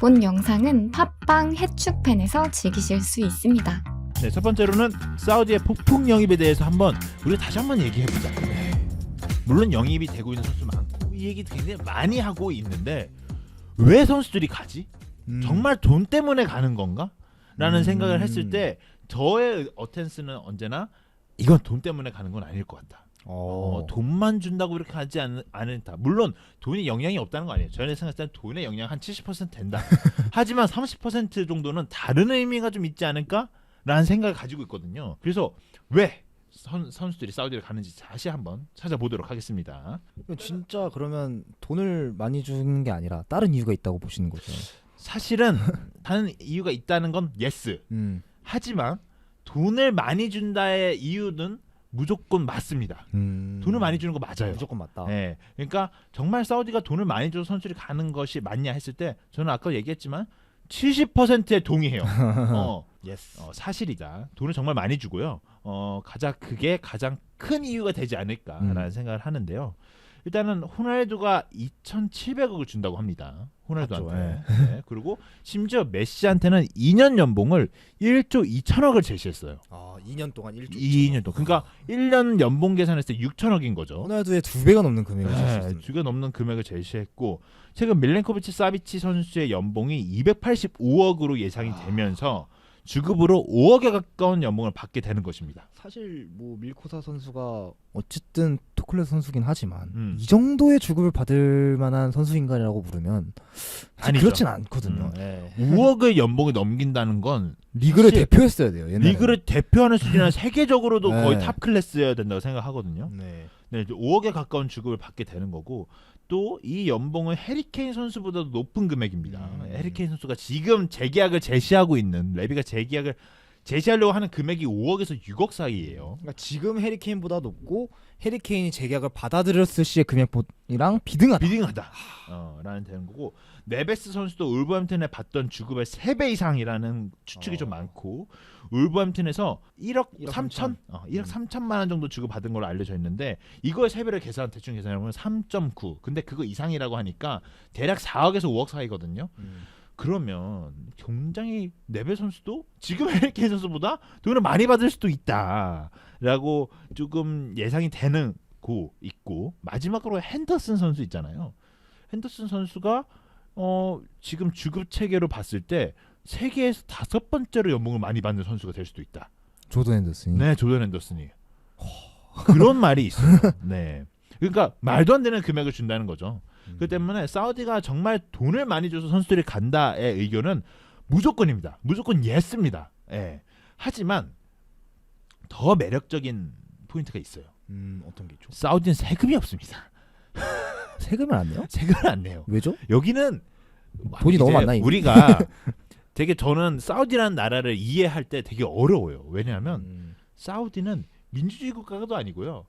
본 영상은 팟빵 해축팬에서 즐기실 수 있습니다. 네, 첫 번째로는 사우디의 폭풍 영입에 대해서 우리가 다시 한번 얘기해보자. 물론 영입이 되고 있는 선수 많고 이 얘기 굉장히 많이 하고 있는데 왜 선수들이 가지? 정말 돈 때문에 가는 건가? 라는 생각을 했을 때 저의 어텐스는 언제나 이건 돈 때문에 가는 건 아닐 것 같다. 돈만 준다고 이렇게 하지 않다. 물론 돈이 영향이 없다는 거 아니에요. 저는 생각할 때 돈의 영향 한 70% 된다. 하지만 30% 정도는 다른 의미가 좀 있지 않을까라는 생각을 가지고 있거든요. 그래서 왜 선수들이 사우디를 가는지 다시 한번 찾아보도록 하겠습니다. 진짜 그러면 돈을 많이 주는 게 아니라 다른 이유가 있다고 보시는 거죠? 사실은 다른 이유가 있다는 건 예스. 하지만 돈을 많이 준다의 이유는 무조건 맞습니다. 돈을 많이 주는 거 맞아요. 무조건 맞다. 네, 그러니까 정말 사우디가 돈을 많이 줘서 선수들이 가는 것이 맞냐 했을 때 저는 아까 얘기했지만 70%의 동의해요. 예스. 사실이다. 돈을 정말 많이 주고요. 그게 가장 큰 이유가 되지 않을까라는 생각을 하는데요. 일단은 호날두가 2,700억을 준다고 합니다. 호날두한테. 네. 그리고 심지어 메시한테는 2년 연봉을 1조 2천억을 제시했어요. 2년 동안 1조 2년 동안. 그러니까 1년 연봉 계산했을 때 6천억인 거죠. 호날두의 2배가 넘는 금액을 네, 제시했습니다. 2배 넘는 금액을 제시했고 최근 밀렌코비치 사비치 선수의 연봉이 285억으로 예상이 되면서 주급으로 5억에 가까운 연봉을 받게 되는 것입니다. 사실 뭐 밀코사 선수가 어쨌든 토클레스 선수긴 하지만 이 이 정도의 주급을 받을 만한 선수인가라고 물으면 아니죠. 그렇진 않거든요. 5억의 연봉이 넘긴다는 건 리그를 사실 대표했어야 돼요. 옛날에는. 리그를 대표하는 수준은 세계적으로도 네. 거의 탑 클래스여야 된다고 생각하거든요. 네. 네, 5억에 가까운 주급을 받게 되는 거고 또 이 연봉은 해리케인 선수보다도 높은 금액입니다. 해리케인 선수가 지금 재계약을 제시하고 있는 레비가 재계약을 제시하려고 하는 금액이 5억에서 6억 사이예요. 그러니까 지금 해리케인보다 높고 해리케인이 재계약을 받아들였을 시의 금액이랑 비등하다. 라는 되는 거고 네베스 선수도 울버햄튼에 받던 주급의 3배 이상이라는 추측이 좀 많고 울버햄튼에서 1억 3천? 1억 3천만 원 정도 주고 받은 걸로 알려져 있는데 이거의 3배를 대충 계산해보면 3.9 근데 그거 이상이라고 하니까 대략 4억에서 5억 사이거든요. 그러면 굉장히 네베 선수도 지금 해리케인 선수보다 돈을 많이 받을 수도 있다라고 조금 예상이 되는 고 있고 마지막으로 핸더슨 선수 있잖아요. 핸더슨 선수가 지금 주급 체계로 봤을 때 세계에서 5번째로 연봉을 많이 받는 선수가 될 수도 있다. 조던 핸더슨이. 네, 조던 핸더슨이. 그런 말이 있어요. 네. 그러니까 말도 안 되는 금액을 준다는 거죠. 그 때문에 사우디가 정말 돈을 많이 줘서 선수들이 간다의 의견은 무조건입니다. 무조건 예스입니다. 예. 하지만 더 매력적인 포인트가 있어요. 어떤 게 있죠? 사우디는 세금이 없습니다. 세금을 안 내요? 세금을 안 내요. 왜죠? 여기는 돈이 너무 이제 많나 이미? 우리가 되게 저는 사우디라는 나라를 이해할 때 되게 어려워요. 왜냐하면 사우디는 민주주의 국가도 아니고요.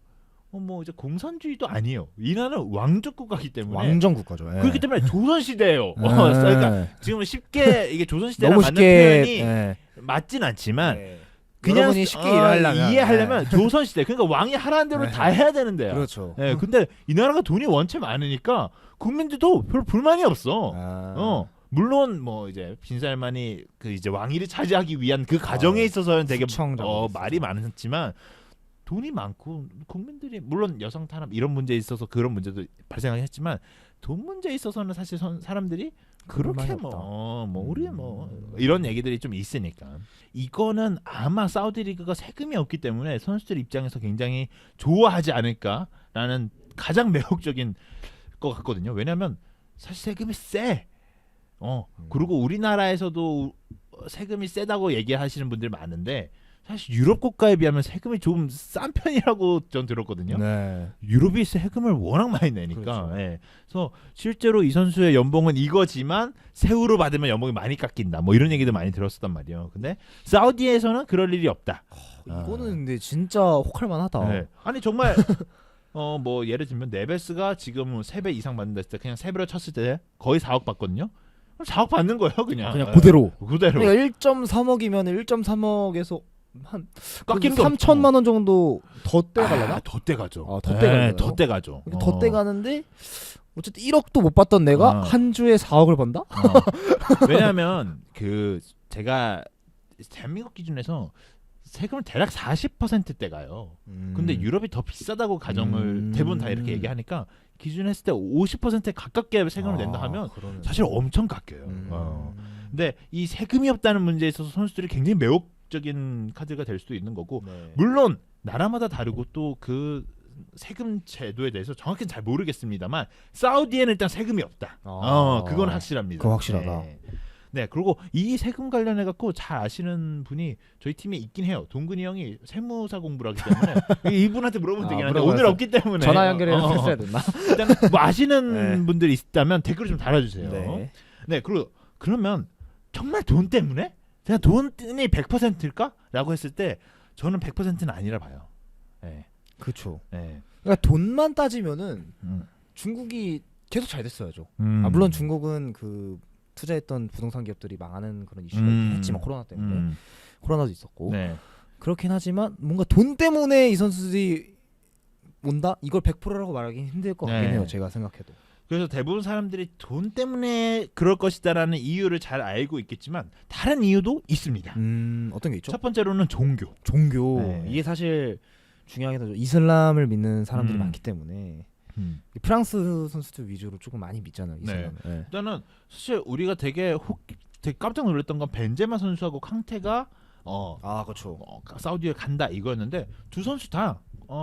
뭐 이제 공산주의도 아니에요. 이 나라는 왕족 국가이기 때문에 왕정 국가죠. 그렇기 때문에 조선 시대예요. 그러니까 지금 쉽게 이게 조선 시대랑 맞는 표현이 맞진 않지만 그냥 여러분이 쉽게 이해하려면 조선 시대. 그러니까 왕이 하라는 대로 다 해야 되는데요. 그렇죠. 근데 이 나라가 돈이 원체 많으니까 국민들도 별 불만이 없어. 물론 뭐 이제 빈살만이 그 이제 왕위를 차지하기 위한 그 과정에 있어서는 되게 말이 많았지만 돈이 많고 국민들이 물론 여성 탄압 이런 문제에 있어서 그런 문제도 발생하긴 했지만 돈 문제에 있어서는 사실 사람들이 그렇게 우리 이런 얘기들이 좀 있으니까 이거는 아마 사우디 리그가 세금이 없기 때문에 선수들 입장에서 굉장히 좋아하지 않을까라는 가장 매력적인 것 같거든요. 왜냐하면 사실 세금이 세. 그리고 우리나라에서도 세금이 세다고 얘기하시는 분들 많은데 사실 유럽 국가에 비하면 세금이 좀 싼 편이라고 전 들었거든요. 네. 유럽이 세금을 워낙 많이 내니까. 그렇죠. 그래서 실제로 이 선수의 연봉은 이거지만 세후로 받으면 연봉이 많이 깎인다. 뭐 이런 얘기도 많이 들었었단 말이에요. 근데 사우디에서는 그럴 일이 없다. 이거는 근데 진짜 혹할만하다. 네. 아니 정말 뭐 예를 들면 네베스가 지금 3배 이상 받는다 했을 때 그냥 3배로 쳤을 때 거의 4억 받거든요. 그럼 4억 받는 거예요, 그냥. 그대로. 그대로. 그러니까 1.3억이면 1.3억에서 한 깎이는 게 3천만 원 정도 더 떼가려나? 더 떼가죠. 더 떼가죠. 더 떼가죠. 더 떼가는데 어쨌든 1억도 못 받던 내가 어. 한 주에 4억을 번다? 왜냐하면 그 제가 대한민국 기준에서 세금을 대략 40%대가요. 근데 유럽이 더 비싸다고 가정을 대부분 다 이렇게 얘기하니까 기준했을 때 50%에 가깝게 세금을 낸다 하면 사실 엄청 깎여요. 근데 이 세금이 없다는 문제에 있어서 선수들이 굉장히 매혹적인 카드가 될 수도 있는 거고 네. 물론 나라마다 다르고 또 그 세금 제도에 대해서 정확히는 잘 모르겠습니다만 사우디에는 일단 세금이 없다. 그건 확실합니다. 그거 확실하다. 네. 네, 그리고 이 세금 관련해 갖고 잘 아시는 분이 저희 팀에 있긴 해요. 동근이 형이 세무사 공부를 하기 때문에 이분한테 물어보면 되긴 한데 오늘 없기 때문에 전화 연결해서 했어야 됐나? 일단 뭐 아시는 네. 분들이 있다면 댓글 좀 달아주세요. 네. 네, 그리고 그러면 정말 돈 때문에 그냥 돈이 100%일까?라고 했을 때 저는 100%는 아니라 봐요. 네. 그렇죠. 네. 그러니까 돈만 따지면은 중국이 계속 잘 됐어야죠. 물론 중국은 그 투자했던 부동산 기업들이 망하는 그런 이슈가 있긴 했지만 코로나 때문에 코로나도 있었고 네. 그렇긴 하지만 뭔가 돈 때문에 이 선수들이 온다? 이걸 100%라고 말하기 힘들 것 같긴 네. 해요. 제가 생각해도. 그래서 대부분 사람들이 돈 때문에 그럴 것이다라는 이유를 잘 알고 있겠지만 다른 이유도 있습니다. 어떤 게 있죠? 첫 번째로는 종교. 종교. 네. 이게 사실 중요하긴 하죠. 이슬람을 믿는 사람들이 음. 많기 때문에 프랑스 선수들 위주로 조금 많이 믿잖아요. 이슬람. 네. 일단은 사실 우리가 되게 깜짝 놀랐던 건 벤제마 선수하고 캉테가 그렇죠. 사우디에 간다 이거였는데 두 선수 다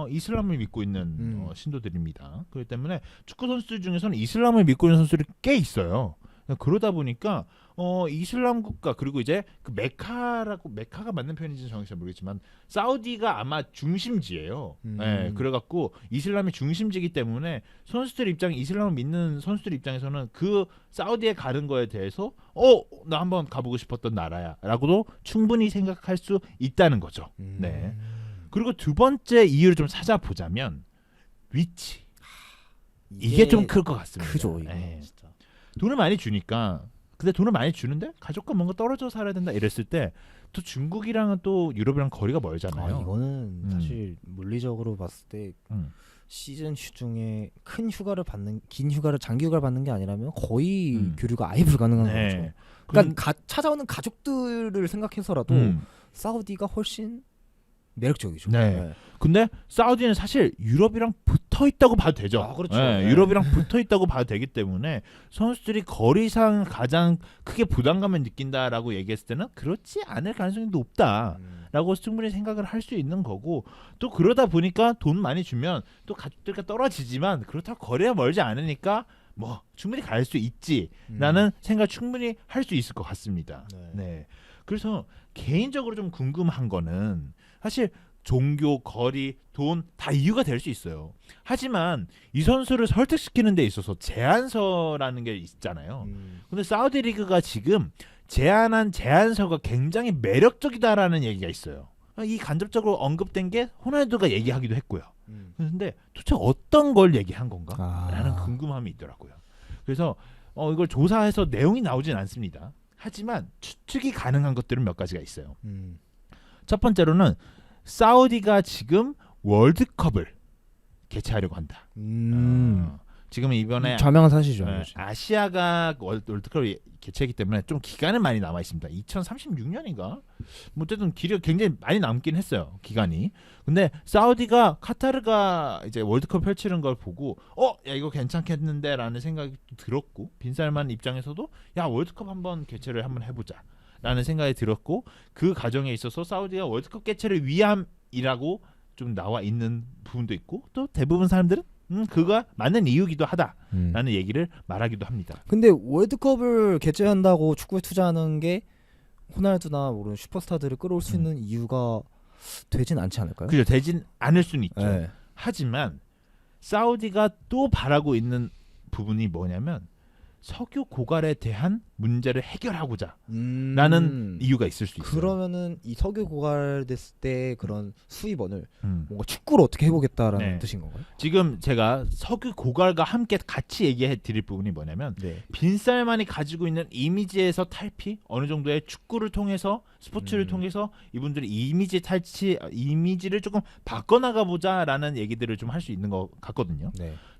이슬람을 믿고 있는 신도들입니다. 그렇기 때문에 축구 선수들 중에서는 이슬람을 믿고 있는 선수들이 꽤 있어요. 그러다 보니까 이슬람 국가 그리고 이제 그 메카가 맞는 표현인지는 정확히 잘 모르겠지만 사우디가 아마 중심지예요. 네, 그래갖고 이슬람이 중심지이기 때문에 선수들 입장 이슬람을 믿는 선수들 입장에서는 그 사우디에 가는 거에 대해서 나 한번 가보고 싶었던 나라야라고도 충분히 생각할 수 있다는 거죠. 네. 그리고 두 번째 이유를 좀 찾아보자면 위치. 이게 좀 클 것 같습니다. 크죠. 이거. 네. 진짜. 돈을 많이 주니까 근데 돈을 많이 주는데 가족과 뭔가 떨어져 살아야 된다 이랬을 때 또 중국이랑은 또 유럽이랑 거리가 멀잖아요. 이거는 사실 물리적으로 봤을 때 시즌 중에 큰 휴가를 받는 긴 휴가를 장기 휴가를 받는 게 아니라면 거의 교류가 아예 불가능한 거죠. 그러니까 찾아오는 가족들을 생각해서라도 사우디가 훨씬 매력적이죠. 네. 근데 사우디는 사실 유럽이랑 붙어 있다고 봐도 되죠. 그렇죠. 네, 유럽이랑 붙어 있다고 봐도 되기 때문에 선수들이 거리상 가장 크게 부담감을 느낀다라고 얘기했을 때는 그렇지 않을 가능성이 높다라고 충분히 생각을 할 수 있는 거고 또 그러다 보니까 돈 많이 주면 또 가족들과 떨어지지만 그렇다고 거리가 멀지 않으니까 뭐 충분히 갈 수 있지라는 생각 충분히 할 수 있을 것 같습니다. 네. 그래서 개인적으로 좀 궁금한 거는 사실 종교, 거리, 돈 다 이유가 될 수 있어요. 하지만 이 선수를 설득시키는 데 있어서 제안서라는 게 있잖아요. 근데 사우디 리그가 지금 제안한 제안서가 굉장히 매력적이다라는 얘기가 있어요. 이 간접적으로 언급된 게 호날두가 얘기하기도 했고요. 그런데 도대체 어떤 걸 얘기한 건가? 라는 궁금함이 있더라고요. 그래서 이걸 조사해서 내용이 나오진 않습니다. 하지만 추측이 가능한 것들은 몇 가지가 있어요. 첫 번째로는 사우디가 지금 월드컵을 개최하려고 한다. 지금 이번에 자명한 사실이죠. 아시아가 월드컵을 개최하기 때문에 좀 기간은 많이 남아 있습니다. 2036년인가? 뭐 어쨌든 길이 굉장히 많이 남긴 했어요. 기간이. 근데 사우디가 카타르가 이제 월드컵 펼치는 걸 보고 야 이거 괜찮겠는데라는 생각이 들었고 빈살만 입장에서도 야 월드컵 한번 개최를 한번 해보자. 라는 생각이 들었고 그 과정에 있어서 사우디가 월드컵 개최를 위함이라고 좀 나와 있는 부분도 있고 또 대부분 사람들은 그가 맞는 이유기도 하다라는 얘기를 말하기도 합니다. 근데 월드컵을 개최한다고 축구에 투자하는 게 호날두나 모르는 슈퍼스타들을 끌어올 수 있는 이유가 되진 않지 않을까요? 그죠. 되진 않을 수는 있죠. 하지만 사우디가 또 바라고 있는 부분이 뭐냐면 석유 고갈에 대한 문제를 해결하고자 라는 이유가 있을 수 있어요. 그러면은 이 석유 고갈됐을 때 그런 수입원을 뭔가 축구로 어떻게 해보겠다라는 뜻인 건가요? 지금 제가 석유 고갈과 함께 같이 얘기해 드릴 부분이 뭐냐면 빈살만이 가지고 있는 이미지에서 탈피, 어느 정도의 축구를 통해서 스포츠를 통해서 이분들이 이미지를 조금 바꿔나가 보자라는 얘기들을 좀 할 수 있는 것 같거든요.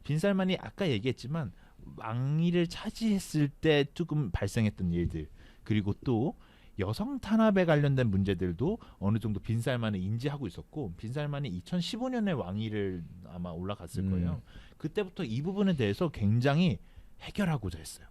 빈살만이 아까 얘기했지만 왕위를 차지했을 때 조금 발생했던 일들, 그리고 또 여성 탄압에 관련된 문제들도 어느 정도 빈살만이 인지하고 있었고, 빈살만이 2015년에 왕위를 아마 올라갔을 거예요. 그때부터 이 부분에 대해서 굉장히 해결하고자 했어요.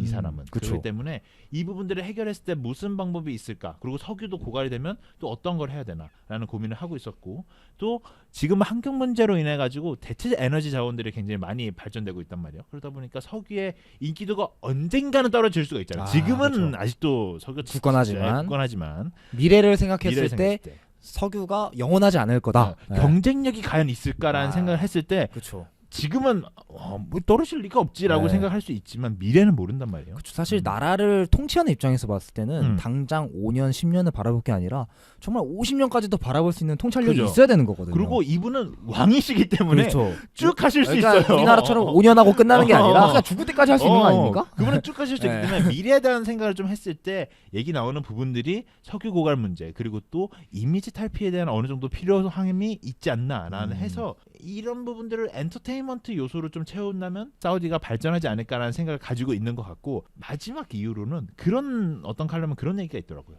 이 사람은. 그렇기 때문에 이 부분들을 해결했을 때 무슨 방법이 있을까, 그리고 석유도 고갈이 되면 또 어떤 걸 해야 되나라는 고민을 하고 있었고, 또 지금 환경 문제로 인해 가지고 대체 에너지 자원들이 굉장히 많이 발전되고 있단 말이에요. 그러다 보니까 석유의 인기도가 언젠가는 떨어질 수가 있잖아요. 지금은 그렇죠. 아직도 석유 굳건하지만 미래를 생각했을 때 석유가 영원하지 않을 거다. 경쟁력이 과연 있을까라는 생각을 했을 때 그렇죠. 지금은 뭐 떨어질 리가 없지라고 생각할 수 있지만 미래는 모른단 말이에요. 그쵸, 사실 나라를 통치하는 입장에서 봤을 때는 당장 5년, 10년을 바라볼 게 아니라 정말 50년까지도 바라볼 수 있는 통찰력이 그죠. 있어야 되는 거거든요. 그리고 이분은 왕이시기 때문에 그렇죠. 쭉 하실 수 그러니까 있어요. 우리나라처럼 5년 하고 끝나는 게 아니라 그냥 죽을 때까지 할 수 있는 거 아닙니까? 그분은 쭉 하실 수 있기 때문에 미래에 대한 생각을 좀 했을 때 얘기 나오는 부분들이 석유 고갈 문제, 그리고 또 이미지 탈피에 대한 어느 정도 필요함이 있지 않나라는 해서 이런 부분들을 엔터테인먼트 요소로 좀 채운다면 사우디가 발전하지 않을까라는 생각을 가지고 있는 것 같고, 마지막 이유로는 그런 어떤 칼럼은 그런 얘기가 있더라고요.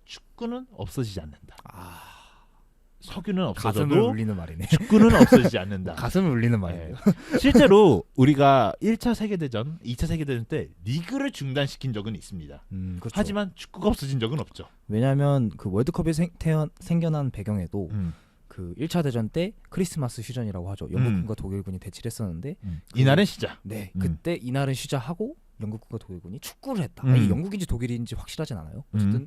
축구는 없어지지 않는다. 석유는 없어져도 가슴을 울리는 말이네. 축구는 없어지지 않는다. 가슴을 울리는 말이에요. 실제로 우리가 1차 세계대전, 2차 세계대전 때 리그를 중단시킨 적은 있습니다. 그렇죠. 하지만 축구가 없어진 적은 없죠. 왜냐하면 그 월드컵이 생겨난 배경에도 그 1차 대전 때 크리스마스 휴전이라고 하죠. 영국군과 독일군이 대치를 했었는데 이날은 쉬자. 그때 이날은 쉬자하고 영국군과 독일군이 축구를 했다. 아니, 영국인지 독일인지 확실하진 않아요. 어쨌든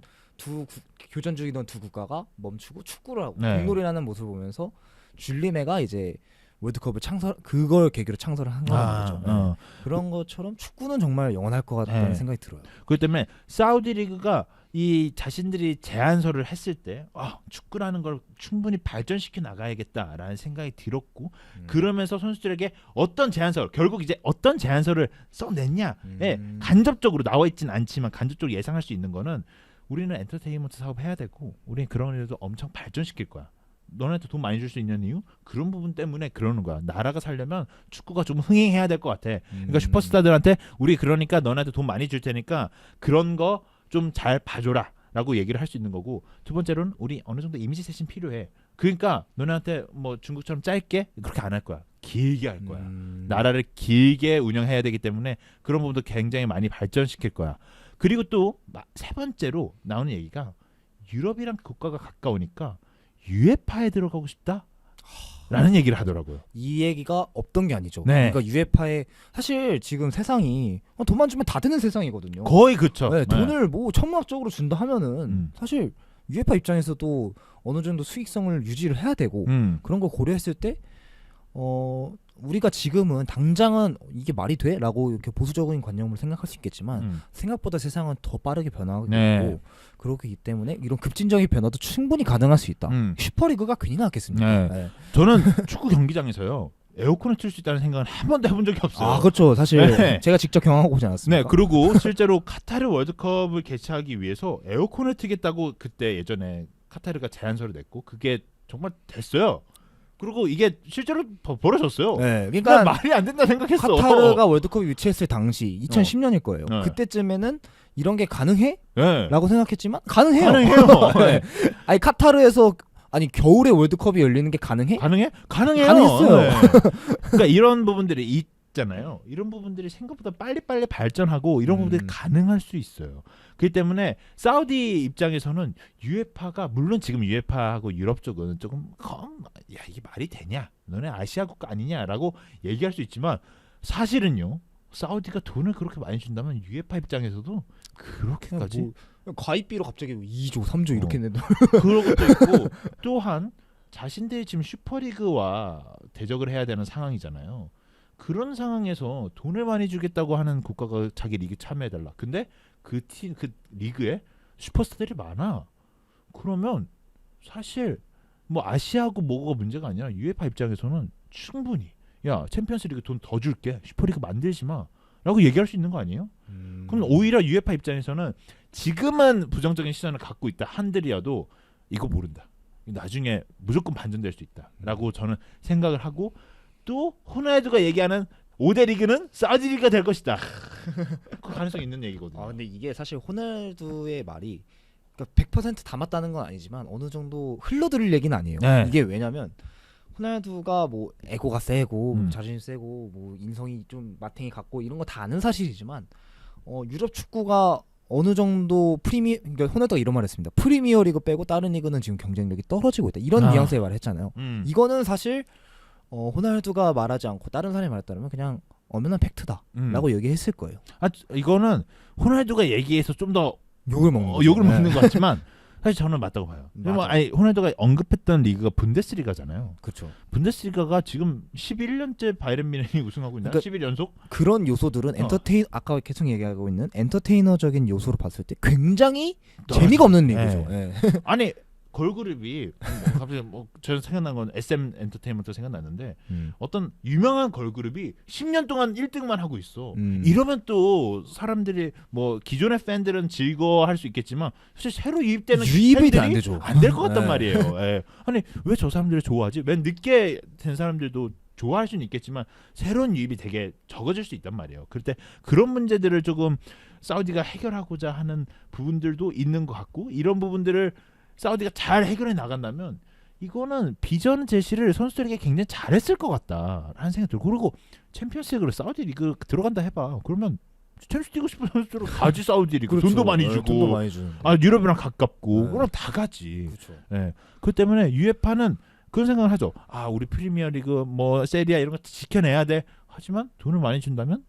교전 중이던 두 국가가 멈추고 축구를 하고 공놀이라는 모습을 보면서 줄리메가 이제 월드컵을 그걸 계기로 창설을 한 거죠. 그런 것처럼 축구는 정말 영원할 것 같다는 생각이 들어요. 그렇기 때문에 사우디 리그가 이 자신들이 제안서를 했을 때 축구라는 걸 충분히 발전시켜 나가야겠다라는 생각이 들었고, 그러면서 선수들에게 어떤 제안서, 결국 이제 어떤 제안서를 써냈냐에 간접적으로 나와 있진 않지만 간접적으로 예상할 수 있는 거는, 우리는 엔터테인먼트 사업 해야 되고 우리는 그런 일도 엄청 발전시킬 거야. 너네한테 돈 많이 줄 수 있는 이유? 그런 부분 때문에 그러는 거야. 나라가 살려면 축구가 좀 흥행해야 될 것 같아. 그러니까 슈퍼스타들한테 우리 그러니까 너네한테 돈 많이 줄 테니까 그런 거 좀 잘 봐줘라 라고 얘기를 할 수 있는 거고, 두 번째로는 우리 어느 정도 이미지 쇄신 필요해. 그러니까 너네한테 뭐 중국처럼 짧게 그렇게 안 할 거야. 길게 할 거야. 나라를 길게 운영해야 되기 때문에 그런 부분도 굉장히 많이 발전시킬 거야. 그리고 또 세 번째로 나오는 얘기가, 유럽이랑 국가가 가까우니까 유에파에 들어가고 싶다 라는 얘기를 하더라고요. 이 얘기가 없던 게 아니죠. 그러니까 유에파에 사실 지금 세상이 돈만 주면 다 되는 세상이거든요. 거의 그렇죠. 돈을 뭐 천문학적으로 준다 하면은 사실 유에파 입장에서도 어느 정도 수익성을 유지를 해야 되고 그런 걸 고려했을 때 우리가 지금은 당장은 이게 말이 돼? 라고 이렇게 보수적인 관념을 생각할 수 있겠지만 생각보다 세상은 더 빠르게 변하고 있고, 그렇기 때문에 이런 급진적인 변화도 충분히 가능할 수 있다. 슈퍼리그가 괜히 나왔겠습니까? 저는 축구 경기장에서요 에어컨을 틀 수 있다는 생각은 한 번도 해본 적이 없어요. 그렇죠. 사실 제가 직접 경험하고 오지 않았습니까? 그리고 실제로 카타르 월드컵을 개최하기 위해서 에어컨을 트겠다고 그때 예전에 카타르가 제안서를 냈고 그게 정말 됐어요. 그리고 이게 실제로 벌어졌어요. 그러니까 말이 안 된다 생각했어. 카타르가 월드컵에 위치했을 당시 2010년일 거예요. 그때쯤에는 이런 게 가능해? 라고 생각했지만 가능해요. 아니 카타르에서 겨울에 월드컵이 열리는 게 가능해? 가능해요. 그러니까 이런 부분들이 있잖아요. 이런 부분들이 생각보다 빨리빨리 발전하고 이런 부분들이 가능할 수 있어요. 그렇기 때문에 사우디 입장에서는 유에파가, 물론 지금 유에파하고 유럽 쪽은 조금 이게 말이 되냐, 너네 아시아 국가 아니냐라고 얘기할 수 있지만, 사실은요 사우디가 돈을 그렇게 많이 준다면 유에파 입장에서도 그렇게까지 가입비로 갑자기 2조 3조 이렇게 내도 그런 것도 있고, 또한 자신들이 지금 슈퍼리그와 대적을 해야 되는 상황이잖아요. 그런 상황에서 돈을 많이 주겠다고 하는 국가가 자기 리그 참여해달라. 근데 그 리그에 슈퍼스타들이 많아. 그러면 사실 뭐 아시아고 뭐가 문제가 아니라 UEFA 입장에서는 충분히 야 챔피언스리그 돈 더 줄게 슈퍼리그 만들지 마라고 얘기할 수 있는 거 아니에요? 그럼 오히려 UEFA 입장에서는 지금은 부정적인 시선을 갖고 있다 한들이라도 이거 모른다. 나중에 무조건 반전될 수 있다라고 저는 생각을 하고 또 호날두가 얘기하는 5대 리그는 사우디 리그가 될 것이다. 그 가능성 있는 얘기거든요. 아 근데 이게 사실 호날두의 말이 그러니까 100%다 맞다는 건 아니지만 어느 정도 흘러들을 얘기는 아니에요. 네. 이게 왜냐면 호날두가 뭐 에고가 세고 자존심 세고 뭐 인성이 좀 마탱이 같고 이런 거 다 아는 사실이지만 유럽 축구가 어느 정도 그러니까 호날두가 이런 말했습니다. 프리미어리그 빼고 다른 리그는 지금 경쟁력이 떨어지고 있다. 이런 뉘앙스의 말을 했잖아요. 이거는 사실 호날두가 말하지 않고 다른 사람이 말했다면 그냥 엄연한 팩트다라고 얘기했을 거예요. 이거는 호날두가 얘기해서 좀 더 욕을 먹는 욕을 먹는 것 같지만 사실 저는 맞다고 봐요. 호날두가 언급했던 리그가 분데스리가잖아요. 그렇죠. 분데스리가가 지금 11년째 바이에른 뮤니히 우승하고 있나? 그러니까 11 연속? 그런 요소들은 아까 계속 얘기하고 있는 엔터테이너적인 요소로 봤을 때 굉장히 재미가 없는 리그죠. 네. 아니 걸그룹이 갑자기 저는 생각난 건 SM 엔터테인먼트 생각났는데 어떤 유명한 걸그룹이 10년 동안 1등만 하고 있어. 이러면 또 사람들이 뭐 기존의 팬들은 즐거워할 수 있겠지만 사실 새로 유입되는 유입이 안 되죠. 안 될 것 같단 말이에요. 예. 아니 왜 저 사람들을 좋아하지? 맨 늦게 된 사람들도 좋아할 수는 있겠지만 새로운 유입이 되게 적어질 수 있단 말이에요. 그럴 때 그런 문제들을 조금 사우디가 해결하고자 하는 부분들도 있는 것 같고 이런 부분들을 사우디가 잘 해결해 나간다면 이거는 비전 제시를 선수들에게 굉장히 잘했을 것 같다라는 생각이 들고 그리고 챔피언스리그로 사우디 리그 들어간다 해봐. 그러면 챔피언스 뛰고 싶은 선수들은 가지 사우디 리그. 그렇죠. 돈도 많이 주고 돈도 많이 주는데. 유럽이랑 가깝고 그럼 다 가지. 그렇죠. 예. 그 때문에 UEFA는 그런 생각을 하죠. 우리 프리미어리그 뭐 세리아 이런 거 지켜내야 돼. 하지만 돈을 많이 준다면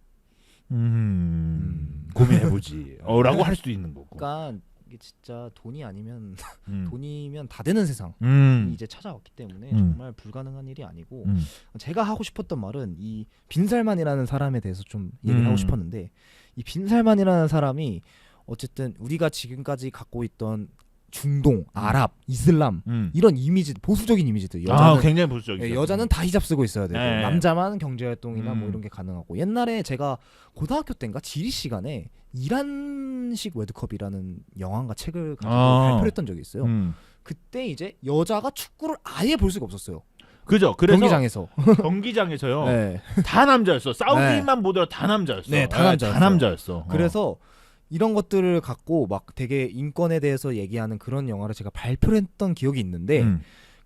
고민해보지 라고 할 수도 있는 거고. 그러니까 이게 진짜 돈이 아니면 돈이면 다 되는 세상이 이제 찾아왔기 때문에 정말 불가능한 일이 아니고 제가 하고 싶었던 말은 이 빈살만이라는 사람에 대해서 좀 얘기를 하고 싶었는데 이 빈살만이라는 사람이 어쨌든 우리가 지금까지 갖고 있던 중동, 아랍, 이슬람 이런 이미지 보수적인 이미지들 여자는 굉장히 보수적이죠. 여자는 다 히잡 쓰고 있어야 되고 네. 남자만 경제활동이나 뭐 이런 게 가능하고 옛날에 제가 고등학교 때인가 지리 시간에 이란식 월드컵이라는 영화인가 책을 가지고 발표를 했던 적이 있어요. 그때 이제 여자가 축구를 아예 볼 수가 없었어요. 그죠. 그래서 경기장에서요. 네. 다 남자였어. 사우디만 보더라도 다 남자였어. 네, 다 남자였어. 그래서 이런 것들을 갖고 막 되게 인권에 대해서 얘기하는 그런 영화를 제가 발표를 했던 기억이 있는데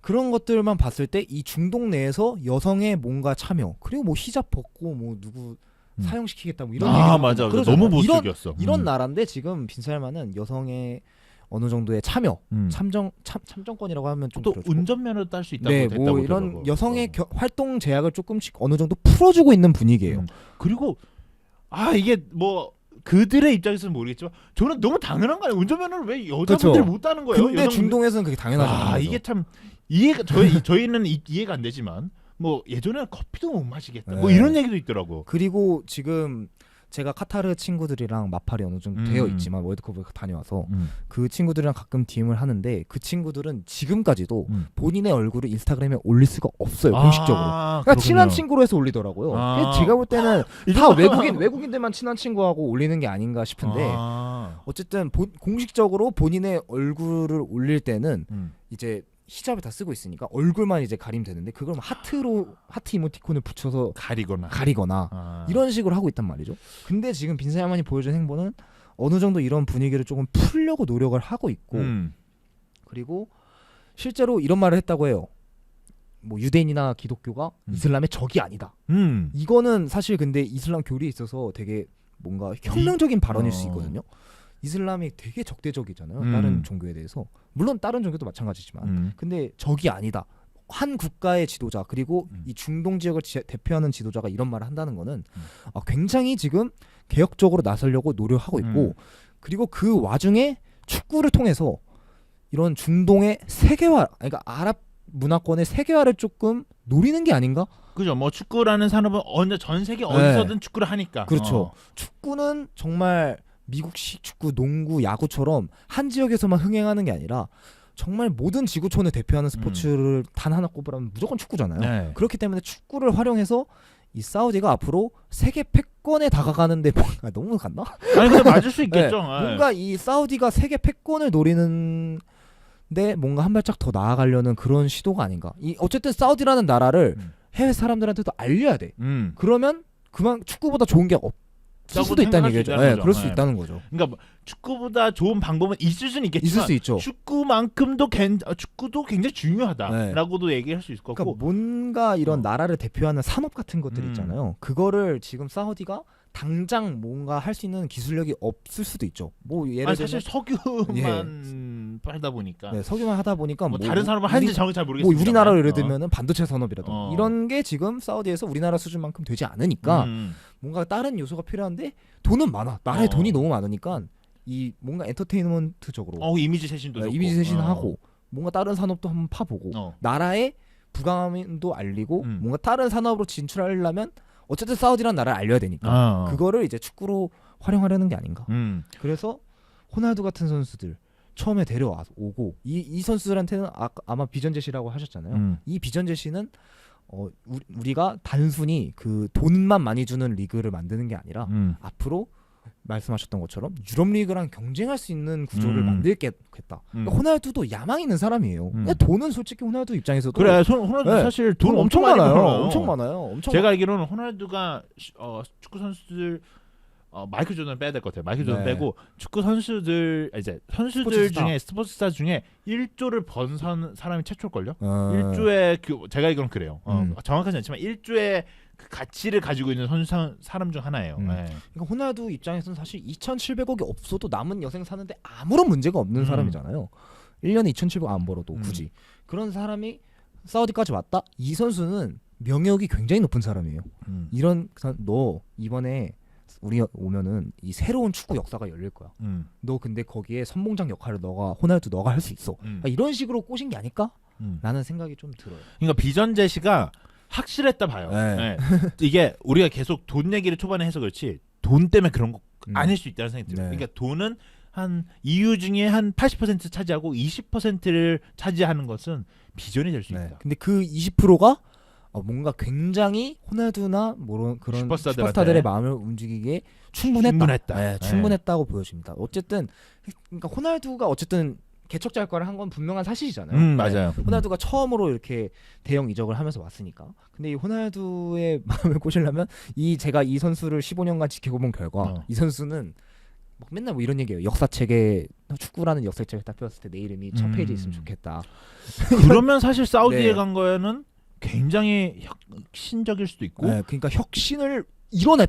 그런 것들만 봤을 때 이 중동 내에서 여성의 뭔가 참여 그리고 뭐 히잡 벗고 뭐 누구 사용시키겠다 뭐 이런 얘기가 맞아. 너무 보수적이었어. 이런 나라인데 지금 빈살만은 여성의 어느 정도의 참여, 참정권이라고 하면 좀 또 그렇고. 운전면허 딸 수 있다고 네, 됐다고 뭐 이런 들어가고. 여성의 활동 제약을 조금씩 어느 정도 풀어주고 있는 분위기예요. 그리고 이게 뭐 그들의 입장에서는 모르겠지만 저는 너무 당연한 거 아니에요. 운전면허를 왜 여자분들이 그렇죠. 못 따는 거예요? 근데 중동에서는 그게 당연하죠. 이게 참 이해가 저희는 이해가 안 되지만 뭐 예전에는 커피도 못 마시겠다. 뭐 이런 얘기도 있더라고. 그리고 지금 제가 카타르 친구들이랑 마팔이 어느 정도 되어 있지만 월드컵을 다녀와서 그 친구들이랑 가끔 DM을 하는데 그 친구들은 지금까지도 본인의 얼굴을 인스타그램에 올릴 수가 없어요. 공식적으로. 그러니까 친한 친구로 해서 올리더라고요. 제가 볼 때는 다 외국인들만 친한 친구하고 올리는 게 아닌가 싶은데 어쨌든 공식적으로 본인의 얼굴을 올릴 때는 이제 히잡을 다 쓰고 있으니까 얼굴만 이제 가리면 되는데 그걸 하트 이모티콘을 붙여서 가리거나 이런 식으로 하고 있단 말이죠. 근데 지금 빈살만이 보여준 행보는 어느 정도 이런 분위기를 조금 풀려고 노력을 하고 있고 그리고 실제로 이런 말을 했다고 해요. 뭐 유대인이나 기독교가 이슬람의 적이 아니다. 이거는 사실 근데 이슬람 교리에 있어서 되게 뭔가 혁명적인 발언일 수 있거든요. 이슬람이 되게 적대적이잖아요. 다른 종교에 대해서. 물론 다른 종교도 마찬가지지만 근데 적이 아니다. 한 국가의 지도자 그리고 이 중동 지역을 대표하는 지도자가 이런 말을 한다는 거는 굉장히 지금 개혁적으로 나서려고 노력하고 있고 그리고 그 와중에 축구를 통해서 이런 중동의 세계화 그러니까 아랍 문화권의 세계화를 조금 노리는 게 아닌가? 그죠. 뭐 축구라는 산업은 언제 전 세계 어디서든 축구를 하니까. 그렇죠. 축구는 정말 미국식 축구, 농구, 야구처럼 한 지역에서만 흥행하는 게 아니라 정말 모든 지구촌을 대표하는 스포츠를 단 하나 꼽으라면 무조건 축구잖아요. 네. 그렇기 때문에 축구를 활용해서 이 사우디가 앞으로 세계 패권에 다가가는데 뭔가 너무 갔나? 아니 근데 맞을 수 있겠죠. 네, 뭔가 이 사우디가 세계 패권을 노리는데 뭔가 한 발짝 더 나아가려는 그런 시도가 아닌가. 이 어쨌든 사우디라는 나라를 해외 사람들한테도 알려야 돼. 그러면 그만 축구보다 좋은 게 없을 수도 있다는 얘기죠. 네, 그럴 수 있다는 거죠. 그러니까 뭐 축구보다 좋은 방법은 있을 수는 있겠지만 있을 수 있죠. 축구만큼도 축구도 굉장히 중요하다라고도 얘기할 수 있을 거고. 그러니까 뭔가 이런 나라를 대표하는 산업 같은 것들 있잖아요. 그거를 지금 사우디가 당장 뭔가 할 수 있는 기술력이 없을 수도 있죠. 뭐 예를 들면 사실 석유만 팔다 보니까. 네, 석유만 하다 보니까 뭐 다른 산업을 하는지 정확히 잘 모르겠어요. 뭐 우리나라로 예를 들면은 반도체 산업이라든가 이런 게 지금 사우디에서 우리나라 수준만큼 되지 않으니까 뭔가 다른 요소가 필요한데 돈은 많아. 나라에 돈이 너무 많으니까 이 뭔가 엔터테인먼트적으로 이미지 쇄신도 좋고. 이미지 쇄신하고 뭔가 다른 산업도 한번 파보고 나라의 부강함도 알리고 뭔가 다른 산업으로 진출하려면 어쨌든 사우디라는 나라를 알려야 되니까 그거를 이제 축구로 활용하려는 게 아닌가. 그래서 호날두 같은 선수들 처음에 데려오고 이 선수들한테는 아마 비전 제시라고 하셨잖아요. 이 비전 제시는 우리가 단순히 그 돈만 많이 주는 리그를 만드는 게 아니라 앞으로 말씀하셨던 것처럼 유럽 리그랑 경쟁할 수 있는 구조를 만들겠다. 그러니까 호날두도 야망 있는 사람이에요. 돈은 솔직히 호날두 입장에서도 그래. 호날두 사실 돈 엄청 많아요. 벌어요. 엄청 많아요. 제가 알기로는 호날두가 축구 선수들 마이클 조던 빼야 될 것 같아요. 마이클 조던 빼고 축구 선수들 이제 선수들 중에 스포츠스타 중에 1조를 번 사람이 최초일걸요. 1조의 제가 알기로는 그래요. 정확하지 않지만 1조의 그 가치를 가지고 있는 선수 사람 중 하나예요. 그러니까 호날두 입장에서는 사실 2,700억이 없어도 남은 여생 사는데 아무런 문제가 없는 사람이잖아요. 1년에 2,700억 안 벌어도 굳이 그런 사람이 사우디까지 왔다. 이 선수는 명예욕이 굉장히 높은 사람이에요. 너 이번에 우리 오면은 이 새로운 축구 역사가 열릴 거야. 너 근데 거기에 선봉장 역할을 호날두 너가 할 수 있어. 그러니까 이런 식으로 꼬신 게 아닐까? 라는 생각이 좀 들어요. 그러니까 비전 제시가 확실했다 봐요. 네. 이게 우리가 계속 돈 얘기를 초반에 해서 그렇지 돈 때문에 그런 거 아닐 수 있다는 생각이 들어요. 그러니까 돈은 한 이유 중에 한 80% 차지하고 20%를 차지하는 것은 비전이 될 수 있다. 근데 그 20%가 뭔가 굉장히 호날두나 뭐 그런 슈퍼스타들의 마음을 움직이기에 충분했다. 충분했다고 보여집니다. 어쨌든 그러니까 호날두가 어쨌든 개척자 역할을 한 건 분명한 사실이잖아요. 맞아요. 호날두가 처음으로 이렇게 대형 이적을 하면서 왔으니까. 근데 이 호날두의 마음을 꼬시려면 제가 이 선수를 15년간 지켜본 결과 이 선수는 맨날 뭐 이런 얘기예요. 역사책에 축구라는 역사책을 딱 펴었을 때 내 이름이 첫 페이지에 있으면 좋겠다. 그러면 사실 사우디에 간 거에는 굉장히 혁신적일 수도 있고. 그러니까 혁신을 이뤄낼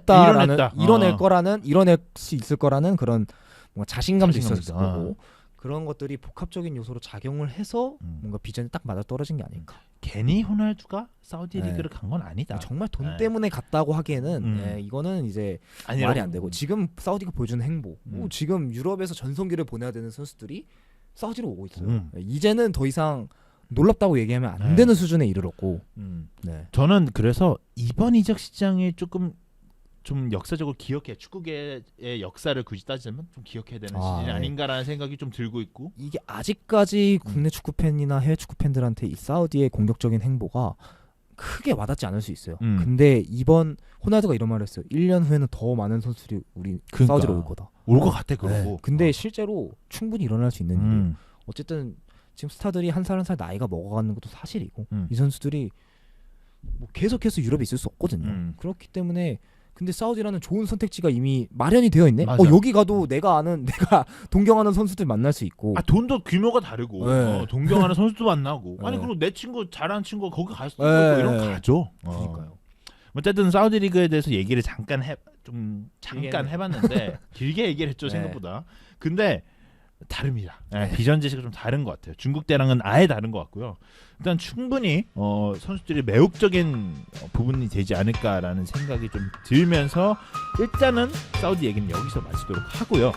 수 있을 거라는 그런 뭔가 자신감도 있었을 거고. 그런 것들이 복합적인 요소로 작용을 해서 뭔가 비전이 딱 맞아 떨어진 게 아닌가. 괜히 호날두가 사우디 리그를 간 건 아니다. 정말 돈 때문에 갔다고 하기에는 이거는 이제 말이 안 되고 지금 사우디가 보여주는 행보 지금 유럽에서 전성기를 보내야 되는 선수들이 사우디로 오고 있어요. 이제는 더 이상 놀랍다고 얘기하면 안 되는 수준에 이르렀고 저는 그래서 이번 이적 시장에 좀 역사적으로 축구계의 역사를 굳이 따지자면 좀 기억해야 되는 시즌이 아닌가라는 생각이 좀 들고 있고 이게 아직까지 국내 축구 팬이나 해외 축구 팬들한테 이 사우디의 공격적인 행보가 크게 와닿지 않을 수 있어요. 근데 이번 호날두가 이런 말을 했어요. 1년 후에는 더 많은 선수들이 우리 사우디로 올 거다. 올 것 같아 그러고. 근데 실제로 충분히 일어날 수 있는 일이에요. 어쨌든 지금 스타들이 한 살 한 살 나이가 먹어가는 것도 사실이고 이 선수들이 뭐 계속해서 유럽에 있을 수 없거든요. 그렇기 때문에 근데 사우디라는 좋은 선택지가 이미 마련이 되어 있네. 여기 가도 내가 동경하는 선수들 만날 수 있고. 돈도 규모가 다르고 동경하는 선수도 만나고. 아니 그리고 내 친구 잘하는 친구가 거기 갈 수도 있고 이런 거 가죠. 그러니까요. 어쨌든 사우디 리그에 대해서 얘기를 잠깐 해봤는데 길게 얘기를 했죠 생각보다. 근데 다릅니다. 비전 제시가 좀 다른 것 같아요. 중국 때랑은 아예 다른 것 같고요. 일단 충분히 선수들이 매혹적인 부분이 되지 않을까라는 생각이 좀 들면서 일단은 사우디 얘기는 여기서 마치도록 하고요.